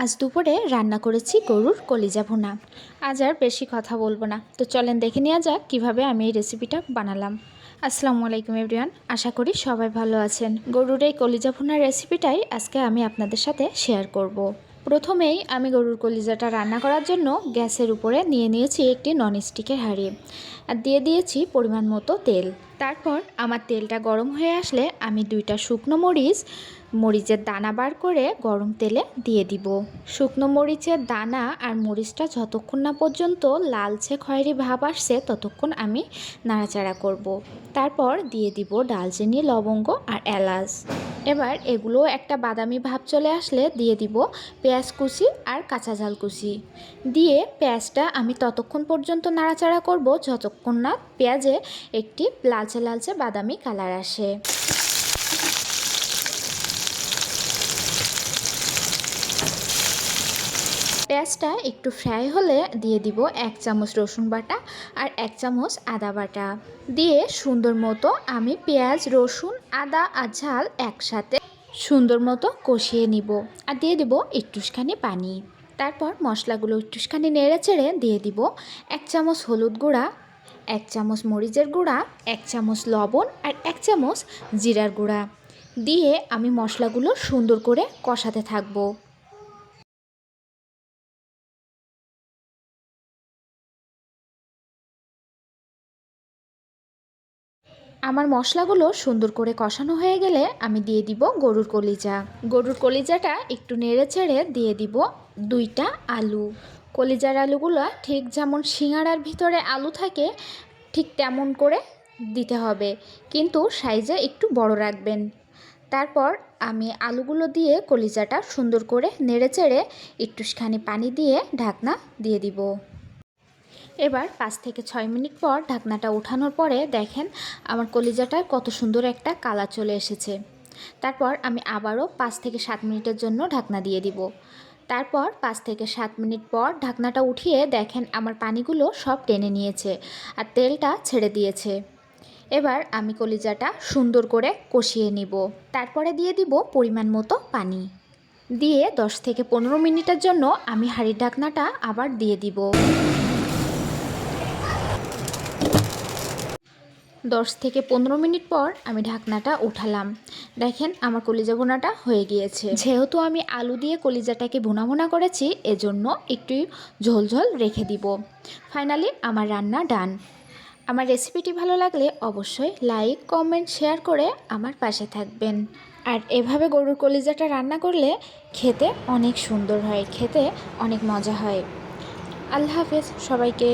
আজ দুপুরে রান্না করেছি গরুর কলিজা ভুনা। আজ আর বেশি কথা বলবো না, তো চলেন দেখে নেওয়া যাক কিভাবে আমি এই রেসিপিটা বানালাম। আসসালামু আলাইকুম এভরিওয়ান, আশা করি সবাই ভালো আছেন। গরুর এই কলিজা ভুনার রেসিপিটাই আজকে আমি আপনাদের সাথে শেয়ার করব। প্রথমেই আমি গরুর কলিজাটা রান্না করার জন্য গ্যাসের উপরে নিয়ে নিয়েছি একটি ননস্টিকের হাঁড়ি আর দিয়ে দিয়েছি পরিমাণ মতো তেল। তারপর আমার তেলটা গরম হয়ে আসলে আমি 2টা শুকনো মরিচের দানা বার করে গরম তেলে দিয়ে দিব। শুকনো মরিচের দানা আর মরিচটা যতক্ষণ না পর্যন্ত লালচে খয়েরি ভাব আসছে ততক্ষণ আমি নাড়াচাড়া করব। তারপর দিয়ে দিব দারচিনি, লবঙ্গ আর এলাচ। এবার এগুলো একটা বাদামি ভাব চলে আসলে দিয়ে দিব পেঁয়াজ কুচি আর কাঁচা ঝাল কুচি। দিয়ে পেঁয়াজটা আমি ততক্ষণ পর্যন্ত নাড়াচাড়া করব যতক্ষণ না পেঁয়াজে একটি লালচে লালচে বাদামি কালার আসে। পেঁয়াজটা একটু ফ্রাই হলে দিয়ে দিব 1 চামচ রসুন বাটা আর 1 চামচ আদা বাটা। দিয়ে সুন্দর মতো আমি পেঁয়াজ, রসুন, আদা আর ঝাল একসাথে সুন্দর মতো কষিয়ে নিব আর দিয়ে দিব একটুখানি পানি। তারপর মশলাগুলো একটুখানি নেড়ে চেড়ে দিয়ে দিব 1 চামচ হলুদ গুঁড়া, 1 চামচ মরিচের গুঁড়া, 1 চামচ লবণ আর 1 চামচ জিরার গুঁড়া। দিয়ে আমি মশলাগুলো সুন্দর করে কষাতে থাকবো। আমার মশলাগুলো সুন্দর করে কষানো হয়ে গেলে আমি দিয়ে দিব গরুর কলিজা। গরুর কলিজাটা একটু নেড়ে চেড়ে দিয়ে দিব 2টা আলু। কলিজার আলুগুলো ঠিক যেমন সিঙ্গাড়ার ভিতরে আলু থাকে ঠিক তেমন করে দিতে হবে, কিন্তু সাইজে একটু বড় রাখবেন। তারপর আমি আলুগুলো দিয়ে কলিজাটা সুন্দর করে নেড়ে চেড়ে একটুখানি পানি দিয়ে ঢাকনা দিয়ে দিব। এবার 5 থেকে 6 মিনিট পর ঢাকনাটা ওঠানোর পরে দেখেন আমার কলিজাটার কত সুন্দর একটা কালার চলে এসেছে। তারপর আমি আবারও 5 থেকে 7 মিনিটের জন্য ঢাকনা দিয়ে দিব। তারপর 5 থেকে 7 মিনিট পর ঢাকনাটা উঠিয়ে দেখেন আমার পানিগুলো সব টেনে নিয়েছে আর তেলটা ছেড়ে দিয়েছে। এবার আমি কলিজাটা সুন্দর করে কষিয়ে নিব। তারপরে দিয়ে দিব পরিমাণ মতো পানি। দিয়ে 10 থেকে 15 মিনিটের জন্য আমি হাঁড়ির ঢাকনাটা আবার দিয়ে দিব। 10 থেকে 15 মিনিট পর আমি ঢাকনাটা উঠালাম। দেখেন আমার কলিজা ভুনাটা হয়ে গিয়েছে। যেহেতু আমি আলু দিয়ে কলিজাটাকে ভুনা ভুনা করেছি এজন্য একটু ঝোল ঝোল রেখে দিব। ফাইনালি আমার রান্না ডান। আমার রেসিপিটি ভালো লাগলে অবশ্যই লাইক, কমেন্ট, শেয়ার করে আমার পাশে থাকবেন। আর এভাবে গরুর কলিজাটা রান্না করলে খেতে অনেক সুন্দর হয়, খেতে অনেক মজা হয়। আল্লাহ হাফেজ সবাইকে।